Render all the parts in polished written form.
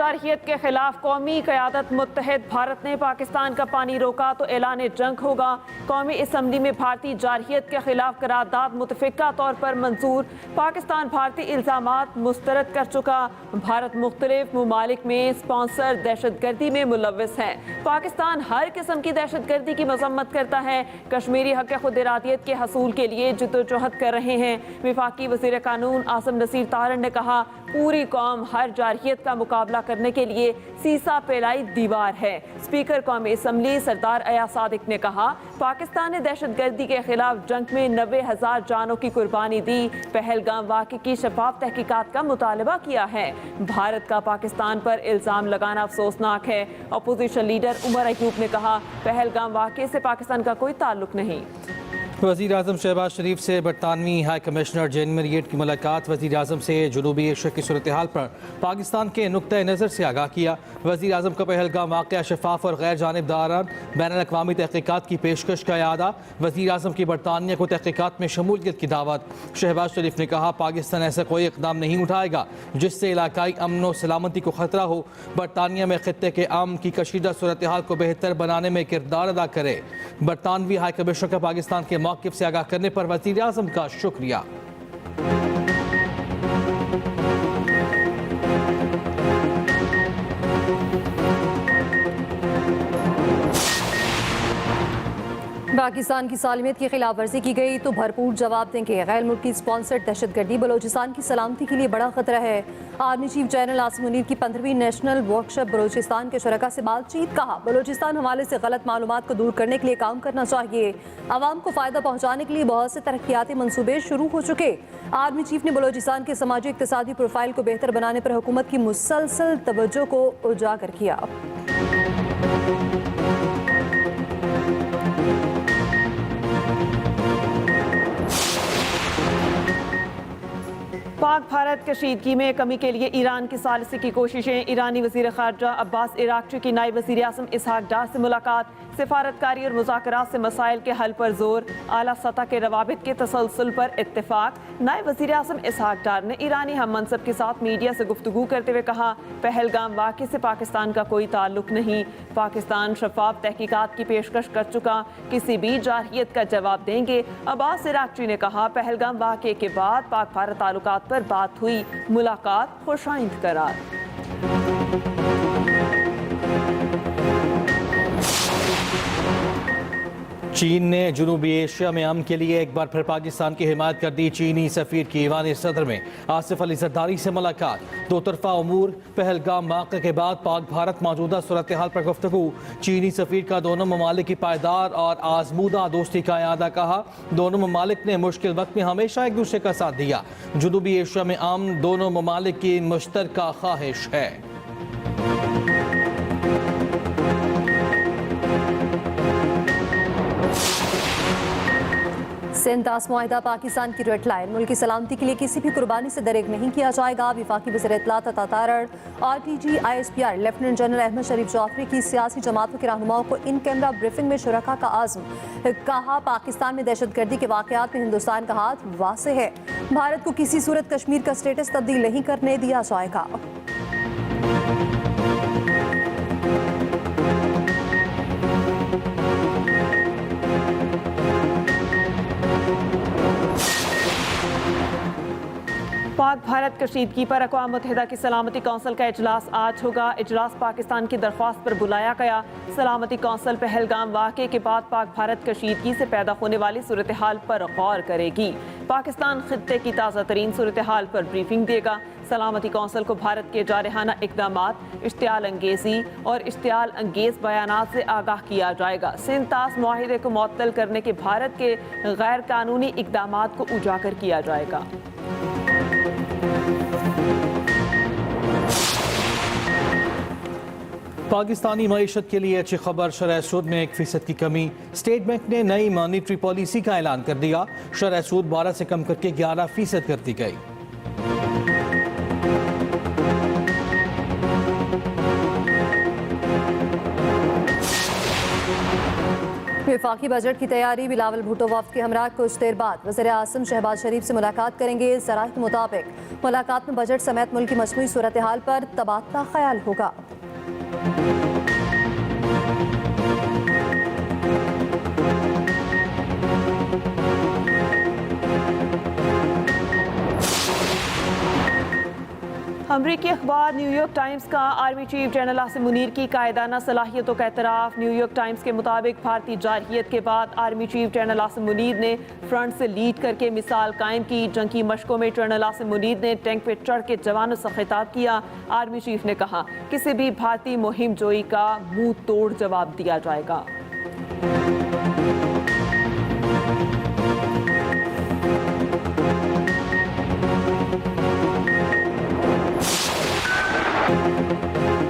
जारहियत के खिलाफ कौमी क़यादत मुत्तहिद। भारत ने पाकिस्तान का पानी रोका तो ऐलान जंग होगा। कौमी असम्बली में भारतीय जारहियत के खिलाफ करारदाद मुतफ़िक़ा तौर पर मंजूर। पाकिस्तान भारतीय इल्ज़ामात मुस्तरद कर चुका। भारत मुख्तलिफ ममालिक में स्पॉन्सर दहशतगर्दी में मुलव्वस है। पाकिस्तान हर किस्म की दहशतगर्दी की मजम्मत करता है। कश्मीरी हक़ खुद इरादियत के हसूल के लिए जद्दोजहद कर रहे हैं। वफाकी वज़ीर कानून आसिम नसीर तारड़ ने कहा, पूरी कौम हर जारहियत का मुकाबला करने के लिए सीसा पेलाई दीवार है। स्पीकर कौमी असम्बली सरदार अया सादिक ने कहा, पाकिस्तान ने दहशतगर्दी के खिलाफ जंग में 90,000 जानों की कुर्बानी दी। पहलगाम वाक़े की शफाफ तहकीकात का मुतालबा किया है। भारत का पाकिस्तान पर इल्ज़ाम लगाना अफसोसनाक है। अपोजिशन लीडर उमर अयूब ने कहा, पहलगाम वाक़े से पाकिस्तान का कोई ताल्लुक नहीं। वज़ीर आज़म शहबाज शरीफ से बरतानवी हाई कमिश्नर जेन मेरियट की मुलाकात। वज़ीर आज़म से जनूबी एशिया की सूरत हाल पर पाकिस्तान के नुक्ता नज़र से आगाह किया। वज़ीर आज़म का पहलगाम वाक़या शफाफ और गैर जानिबदाराना बैनुल अक़वामी तहक़ीक़ात की पेशकश का यादा। वज़ीर आज़म की बरतानिया को तहक़ीक़ात में शमूलियत की दावत। शहबाज शरीफ ने कहा, पाकिस्तान ऐसा कोई इक़दाम नहीं उठाएगा जिससे इलाकाई अमन व सलामती को ख़तरा हो। बरतानिया में ख़ित्ते के अमन की कशीदा सूरत हाल को बेहतर बनाने में किरदार अदा करे। बरतानवी हाई कमिश्नर का पाकिस्तान के मौक़िफ़ से आगाह करने पर वज़ीर आज़म का शुक्रिया। पाकिस्तान की सालमियत की खिलाफ वर्जी की गई तो भरपूर जवाब देंगे। गैर मुल्की स्पॉन्सर्ड दहशतगर्दी बलोचिस्तान की सलामती के लिए बड़ा खतरा है। Army chief general Asim Munir की 15वीं नेशनल वर्कशॉप बलोचिस्तान के शुरका से बातचीत। कहा, बलोचिस्तान हवाले से गलत मालूमात को दूर करने के लिए काम करना चाहिए। आवाम को फ़ायदा पहुँचाने के लिए बहुत से तरक्याती मनसूबे शुरू हो चुके। आर्मी चीफ ने बलोचिस्तान के समाजी इक़्तिसादी प्रोफाइल को बेहतर बनाने पर हुकूमत की मुसलसल तवज्जो को उजागर किया। पाक भारत कशीदगी में कमी के लिए ईरान की सालिसी की कोशिशें। ईरानी वज़ीर ख़ारजा अब्बास इराक़ची की नायब वज़ीर आज़म इसहाक डार से मुलाकात। सिफारतकारी और मुज़ाकरात से मसाइल के हल पर जोर। आला सतह के रवाबित के तसलसल पर इत्तेफाक। नायब वज़ीर आज़म इसहाक डार ने ईरानी हम मनसब के साथ मीडिया से गुफ्तगू करते हुए कहा, पहलगाम वाक़े से पाकिस्तान का कोई ताल्लुक नहीं। पाकिस्तान शफाफ तहकीकात की पेशकश कर चुका, किसी भी जारहियत का जवाब देंगे। अब्बास इराक़ची ने कहा, पहलगाम वाक़े के बाद पाक भारत ताल्लुकात पर बात हुई। मुलाकात खुशाइंद करार। चीन ने जनूबी एशिया में अमन के लिए एक बार फिर पाकिस्तान की हिमायत कर दी। चीनी सफीर की ईवान सदर में आसिफ अली जरदारी से मुलाकात। दो तरफा उमूर। पहलगाम वाक़े के बाद पाक भारत मौजूदा सूरत हाल पर गुफ्तगू। चीनी सफीर का दोनों ममालिक की पायदार और आजमूदा दोस्ती का यादा। कहा, दोनों ममालिक ने मुश्किल वक्त में हमेशा एक दूसरे का साथ दिया। जनूबी एशिया में अमन दोनों ममालिक की मुश्तरका ख्वाहिश है। सिंतास मुआहिदा पाकिस्तान की रेड लाइन। मुल्क की सलामती के लिए किसी भी कुर्बानी से दरेक नहीं किया जाएगा। वफाकी वज़ीर इत्तलात Atta Tarar. RTG ISPR lieutenant general Ahmed Sharif Chaudhry की सियासी जमातों के रहनुमाओं को इन कैमरा ब्रीफिंग में शुरका का आज़म। कहा, पाकिस्तान में दहशतगर्दी के वाक़यात में हिंदुस्तान का हाथ वासे है। भारत को किसी सूरत कश्मीर का स्टेटस तब्दील नहीं करने दिया जाएगा। पाक भारत कशीदगी पर अक़वाम मुत्तहिदा की सलामती कौंसिल का इजलास आज होगा। इजलास पाकिस्तान की दरख्वास्त पर बुलाया गया। सलामती कौंसिल पहलगाम वाक़े के बाद पाक भारत कशीदगी से पैदा होने वाली सूरत हाल पर गौर करेगी। पाकिस्तान खित्ते की ताज़ा तरीन सूरत हाल पर ब्रीफिंग देगा। सलामती कौंसिल को भारत के जारहाना इक़दामात, इश्तियाल अंगेज़ी और इश्तियाल अंगेज़ बयानात से आगाह किया जाएगा। सिंतास मुआहिदे को मुअत्तल करने के भारत के गैर कानूनी इक़दामात को उजागर किया जाएगा। पाकिस्तानी मईशत के लिए अच्छी खबर। शरह सूद में 1% की कमी। स्टेट बैंक ने नई मॉनिटरी पॉलिसी का ऐलान कर दिया। शरह सूद 12 से कम करके 11% कर दी गई। वफाकी बजट की तैयारी। बिलावल भुट्टो वफ्द के हमरा कुछ देर बाद वज़ीर आज़म शहबाज शरीफ से मुलाकात करेंगे। ज़राए के मुताबिक मुलाकात में बजट समेत मुल्क की मजमूई सूरत हाल पर तबादला ख्याल होगा। अमरीकी अखबार न्यूयॉर्क टाइम्स का army chief general Asim Munir की कायदाना सलाहियतों का एतराफ़। न्यूयॉर्क टाइम्स के मुताबिक भारतीय जारहियत के बाद army chief general Asim Munir ने फ्रंट से लीड करके मिसाल कायम की। जंगी मशकों में जनरल आसिम मुनीर ने टैंक पर चढ़ के जवानों से खिताब किया। आर्मी चीफ ने कहा, किसी भी भारतीय मुहिम जोई का मुंह तोड़ जवाब दिया जाएगा।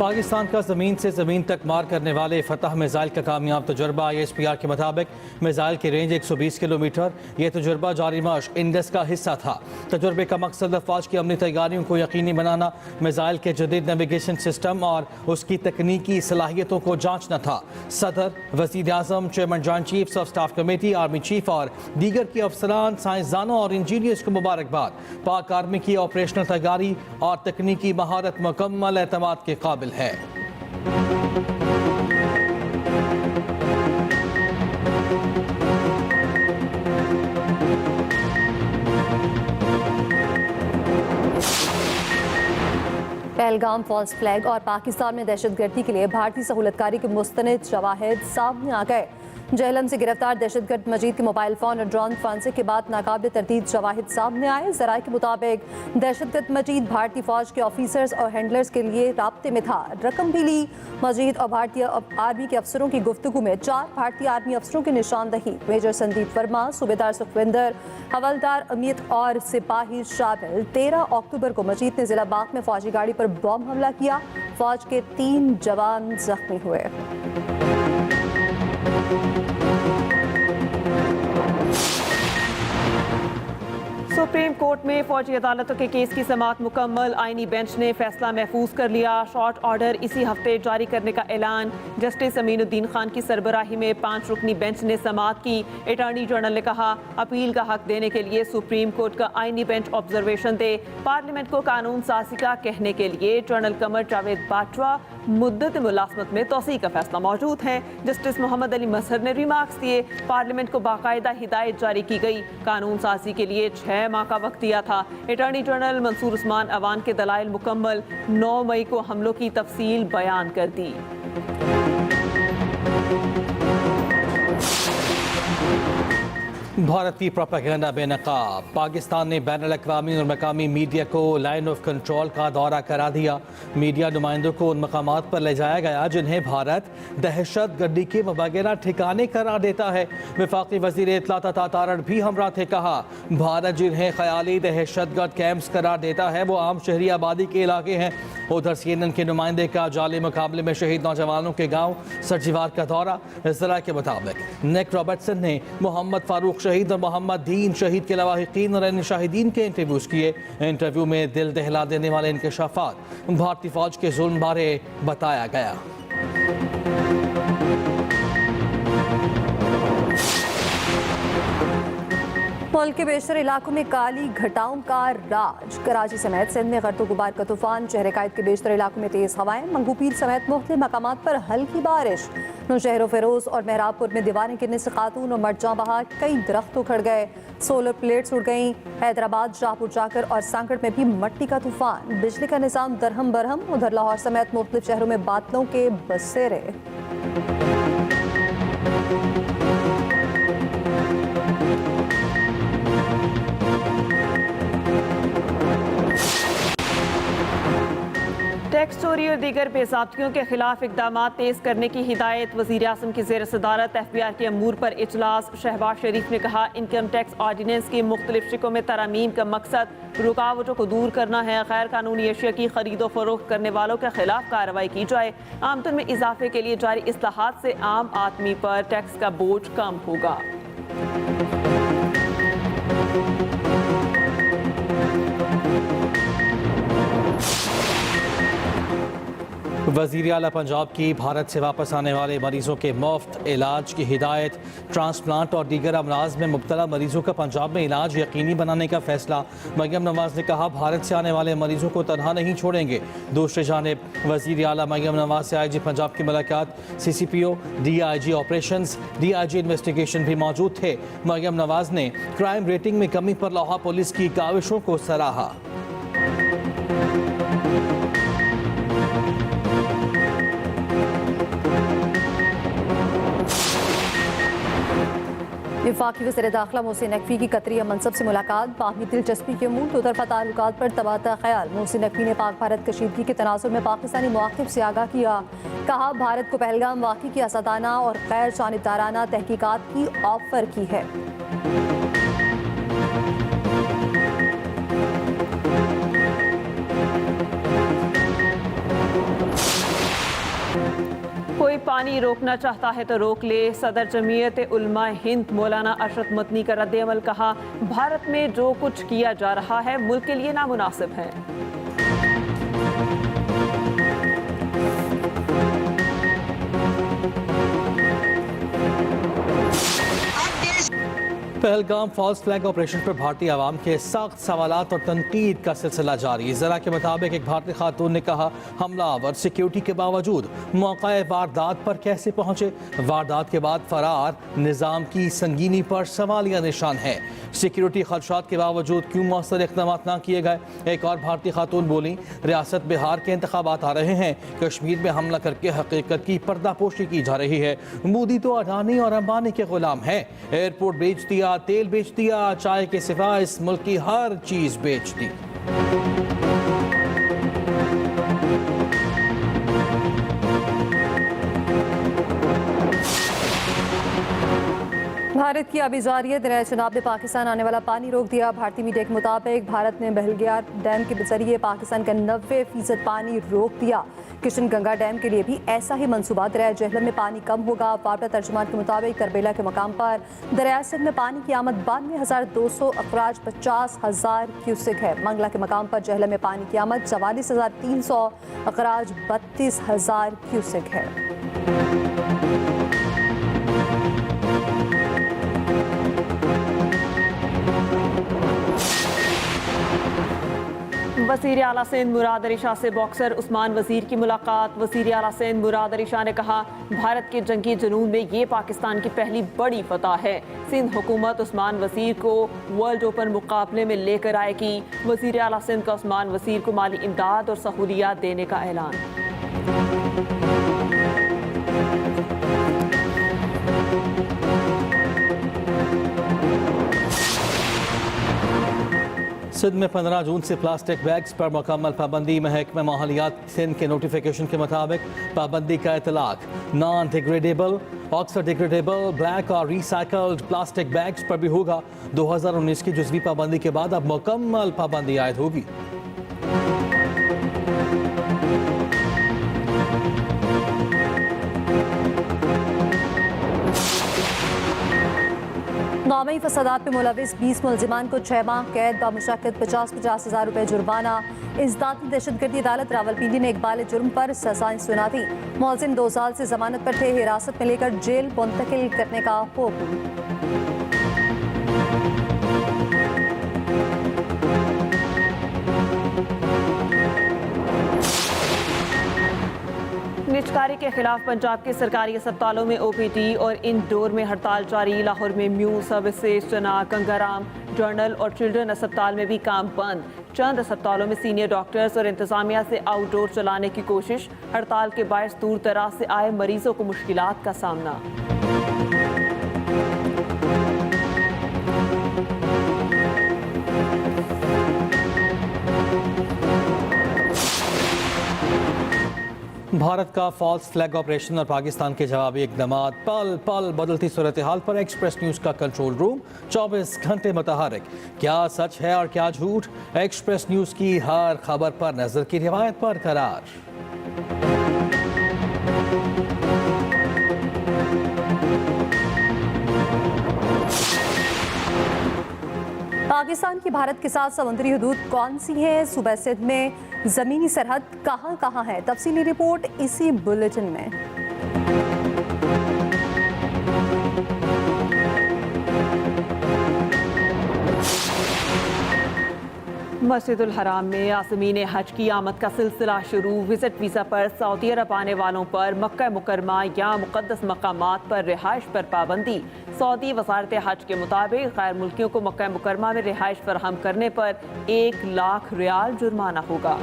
पाकिस्तान का ज़मीन से ज़मीन तक मार करने वाले फतह मिसाइल का कामयाब तजुर्बा। ISPR के मुताबिक मिसाइल की रेंज 120 किलोमीटर। यह तजुर्बा जारी मशक़ इंडस का हिस्सा था। तजुर्बे का मकसद अफवाज की अमनी तैयारियों को यकीनी बनाना, मिसाइल के जदीद नेविगेशन सिस्टम और उसकी तकनीकी सलाहियतों को जाँचना था। सदर, वज़ीर आज़म, chairman joint chiefs of staff committee, army chief और दीगर के अफसरान, साइंसदानों और इंजीनियर्स को मुबारकबाद। पाक आर्मी की ऑपरेशनल तैयारी और तकनीकी महारत मुकम्मल एतमाद के काबिल है। पहलगाम फॉल्स फ्लैग और पाकिस्तान में दहशतगर्दी के लिए भारतीय सहूलतकारी के मुस्तनिद शवाहिद सामने आ गए। जेहलम से गिरफ्तार दहशतगर्द मजीद के मोबाइल फोन और ड्रोन फॉरेंसिक के बाद नाकाबिल तरतीब शवाहिद सामने आए। ज़राए के मुताबिक दहशतगर्द मजीद भारतीय फौज के ऑफिसर्स और हैंडलर्स के लिए राब्ते में था। रकम भी ली। मजीद और भारतीय आर्मी के अफसरों की गुफ्तगू में 4 भारतीय आर्मी अफसरों की निशानदही। मेजर संदीप वर्मा, सूबेदार सुखविंदर, हवलदार अमित और सिपाही शामिल। 13 अक्टूबर को मजीद ने जिला बाग में फौजी गाड़ी पर बॉम्ब हमला किया। फौज के 3 जवान जख्मी हुए। सुप्रीम कोर्ट में फौजी अदालतों के केस की समाअत मुकम्मल। आईनी बेंच ने फैसला महफूज कर लिया। शॉर्ट ऑर्डर इसी हफ्ते जारी करने का ऐलान। जस्टिस अमीनुद्दीन खान की सरबराही में 5 रुकनी बेंच ने समाअत की। अटॉर्नी जनरल ने कहा, अपील का हक देने के लिए सुप्रीम कोर्ट का आईनी बेंच ऑब्जर्वेशन दे। पार्लियामेंट को कानून साजी का कहने के लिए जनरल कमर जावेद बाजवा मुद्दत मुलाजमत में तोसी का फैसला मौजूद है। जस्टिस मोहम्मद अली मजहर ने रिमार्क्स दिए। पार्लियामेंट को बाकायदा हिदायत जारी की गई। कानून साजी के लिए 6 माह का वक्त दिया था। अटॉर्नी जनरल मंसूर उस्मान अवान के दलाइल मुकम्मल। 9 मई को हमलों की तफसील बयान कर दी। भारतीय प्रोपेगेंडा बेनकाब। पाकिस्तान ने बैनुल-अक़वामी और मकामी मीडिया को लाइन ऑफ कंट्रोल का दौरा करा दिया। मीडिया नुमाइंदों को उन मकामात पर ले जाया गया जिन्हें भारत दहशत गर्दी के मुबैना ठिकाने करार देता है। वफाकी वज़ीर इत्तलात अता तारड़ भी हमरा थे। कहा, भारत जिन्हें ख्याली दहशत गर्द कैंप्स करार देता है वो आम शहरी आबादी के इलाके हैं। उधर CNN के नुमाइंदे का जाली मुकाबले में शहीद नौजवानों के गाँव सरजीवार का दौरा। ज़रा के मुताबिक निक रॉबर्टसन ने मोहम्मद फारूक शहीद और मोहम्मद दीन शहीद के लवाहिकीन और अन्य शाहिदीन के इंटरव्यूज़ किए। इंटरव्यू में दिल दहला देने वाले इंकशाफात भारतीय फौज के जुल्म बारे बताया गया। मुल्क के बेशतर इलाकों में काली घटाओं का राज। कराची समेत सिंध में गर्द गुबार का तूफान। शहर कायद के बेशतर इलाकों में तेज हवाएं। मंगूपीर समेत मुख्तलिफ मकामात पर हल्की बारिश। नौशहर फिरोज और मेहराबपुर में दीवारें गिरने से खातून और मरजा बहा कई दरख्त उखड़ गए। सोलर प्लेट्स उड़ गईं। हैदराबाद, शाहपुर जाकर और सांकड़ में भी मट्टी का तूफान। बिजली का निज़ाम दरहम बरहम। उधर लाहौर समेत मुख्तलिफ शहरों में बादलों के बसेरे। टैक्स चोरी और दीगर बेज़ाब्तियों के खिलाफ इकदाम तेज करने की हिदायत। वज़ीर आज़म की ज़ेर सदारत FBI के अमूर पर इजलास। शहबाज शरीफ ने कहा, इनकम टैक्स ऑर्डिनेंस की मुख्तलिफ शिकों में तरमीम का मकसद रुकावटों को दूर करना है। गैर कानूनी अशिया की खरीदो फरोख्त करने वालों के खिलाफ कार्रवाई की जाए। आमदन में इजाफे के लिए जारी इस्लाहात से आम आदमी पर टैक्स का बोझ कम होगा। वज़ीर आला पंजाब की भारत से वापस आने वाले मरीजों के मुफ्त इलाज की हिदायत। ट्रांसप्लांट और दीगर अमराज में मुब्तला मरीजों का पंजाब में इलाज यकीनी बनाने का फैसला। मरियम नवाज ने कहा, भारत से आने वाले मरीजों को तनहा नहीं छोड़ेंगे। दूसरी जानिब वज़ीर आला मरियम नवाज से IG पंजाब की मुलाकात। CCPO, DIG operations, DIG investigation भी मौजूद थे। मरियम नवाज ने क्राइम रेटिंग में कमी पर लाहौर पुलिस की काविशों को सराहा। वफाकी वज़ीर दाखिला मोहसिन नकवी की कतरिया मनसब से मुलाकात। बाहमी दिलचस्पी के मूल दो तरफा ताल्लुकात पर तबादला ख्याल। मोहसिन नकवी ने पाक भारत कशीदगी के तनाजुर में पाकिस्तानी मौक़िफ़ से आगाह किया। कहा, भारत को पहलगाम वाक़ई की आसादाना और गैर जानिबदाराना तहकीकात की ऑफर की है। कोई पानी रोकना चाहता है तो रोक ले। सदर जमीयत उलमा हिंद मौलाना अशरफ मदनी का रद्द-ए-अमल। कहा, भारत में जो कुछ किया जा रहा है मुल्क के लिए नामुनासिब है। पहलगाम फॉल्स फ्लैग ऑपरेशन पर भारतीय आवाम के सख्त सवालात और तनकीद का सिलसिला जारी। ज़रा के मुताबिक एक भारतीय खातून ने कहा, हमलावर सिक्योरिटी के बावजूद मौक़े वारदात पर कैसे पहुंचे। वारदात के बाद फरार निज़ाम की संगीनी पर सवालिया निशान है। सिक्योरिटी खदशात के बावजूद क्यों मौसर इक़दाम न किए गए। एक और भारतीय खातून बोली, रियासत बिहार के इंतखाबात आ रहे हैं, कश्मीर में हमला करके हकीकत की पर्दापोशी की जा रही है। मोदी तो अडानी और अंबानी के गुलाम है। एयरपोर्ट बेच दिया, तेल बेच दिया, चाय के सिवा इस मुल्क की हर चीज बेच दी। भारत की आबिजारियत दरिया चनाब ने पाकिस्तान आने वाला पानी रोक दिया। भारतीय मीडिया के मुताबिक भारत ने बहलग्यार डैम के जरिए पाकिस्तान का 90% पानी रोक दिया। किशन गंगा डैम के लिए भी ऐसा ही मंसूबा। दरिया जहलम में पानी कम होगा। वापडा तर्जुमान के मुताबिक करबेला के मकाम पर दरिया सिंध में पानी की आमद 92,200 अखराज 50,000 क्यूसिक है। मंगला के मकाम पर जहलम में पानी की आमद 44,300 अखराज 32,000 क्यूसिक है। वज़ीर आला सिंध मुराद अली शाह से बॉक्सर उस्मान वज़ीर की मुलाकात। वज़ीर आला सिंध मुराद अली शाह ने कहा, भारत के जंगी जुनून में ये पाकिस्तान की पहली बड़ी फतह है। सिंध हुकूमत उस्मान वज़ीर को वर्ल्ड ओपन मुकाबले में लेकर आएगी। वज़ीर आला सिंध का उस्मान वज़ीर को माली इमदाद और सहूलियात देने का ऐलान। सिंध में 15 जून से प्लास्टिक बैग्स पर मुकम्मल पाबंदी। महकमा माहौलियात सिंध के नोटिफिकेशन के मुताबिक पाबंदी का इतलाक नॉन डिग्रेडेबल, ऑक्सर डिग्रेडेबल, ब्लैक और रिसाइकल्ड प्लास्टिक बैग्स पर भी होगा। 2019 की जुज़वी पाबंदी के बाद अब मुकम्मल पाबंदी आयद होगी। नामी फसादात में मुलविस 20 मुलजिमान को 6 माह कैद व मुशक्कत 50-50 हज़ार रुपये जुर्माना। इज़्दाती दहशतगर्दी अदालत रावलपिंडी ने इकबाल जुर्म पर सज़ाएं सुना दी। मुलजिम 2 साल से जमानत पर थे, हिरासत में लेकर जेल मुंतकिल करने का हुक्म। निजकारी के खिलाफ पंजाब के सरकारी अस्पतालों में OPD और इंडोर में हड़ताल जारी। लाहौर में म्यू सर्विसेज, चनाक, गंगाराम, जर्नल और चिल्ड्रन अस्पताल में भी काम बंद। चंद अस्पतालों में सीनियर डॉक्टर्स और इंतजामिया से आउटडोर चलाने की कोशिश। हड़ताल के बायस दूर दराज से आए मरीजों को मुश्किलात का सामना। भारत का फॉल्स फ्लैग ऑपरेशन और पाकिस्तान के जवाबी इक़दामात। पल पल बदलती सूरत हाल पर एक्सप्रेस न्यूज़ का कंट्रोल रूम 24 घंटे मुतहरिक। क्या सच है और क्या झूठ, एक्सप्रेस न्यूज़ की हर खबर पर नजर की रिवायत पर करार। पाकिस्तान की भारत के साथ समुद्री हदूद कौन सी है? सूबा सिंध में ज़मीनी सरहद कहाँ कहाँ है? तफसीली रिपोर्ट इसी बुलेटिन में। मस्जिदुल हराम में आज़मीन हज की आमद का सिलसिला शुरू। विजिट वीज़ा पर सऊदी अरब आने वालों पर मक्का मुकरमा या मुक़द्दस मकामात पर रिहाइश पर पाबंदी। सऊदी वज़ारत हज के मुताबिक गैर मुल्कियों को मक्का मुकरमा में रिहाइश फराहम करने पर 1 लाख रियाल जुर्माना होगा।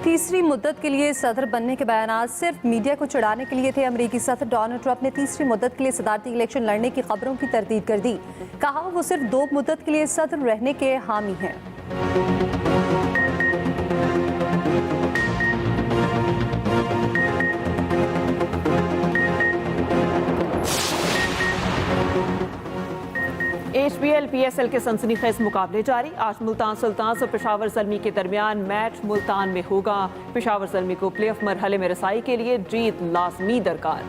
तीसरी मुद्दत के लिए सदर बनने के बयानात सिर्फ मीडिया को चिढ़ाने के लिए थे। अमेरिकी सदर डोनाल्ड ट्रंप ने तीसरी मुद्दत के लिए सदारती इलेक्शन लड़ने की खबरों की तरदीद कर दी। कहा वो सिर्फ 2 मुद्दत के लिए सदर रहने के हामी हैं। HBL PSL के सनसनीखेज मुकाबले जारी। आज मुल्तान सुल्तान्स और पेशावर ज़ल्मी के दरमियान मैच मुल्तान में होगा। पेशावर ज़ल्मी को प्लेऑफ मरहले में रसाई के लिए जीत लाजमी दरकार।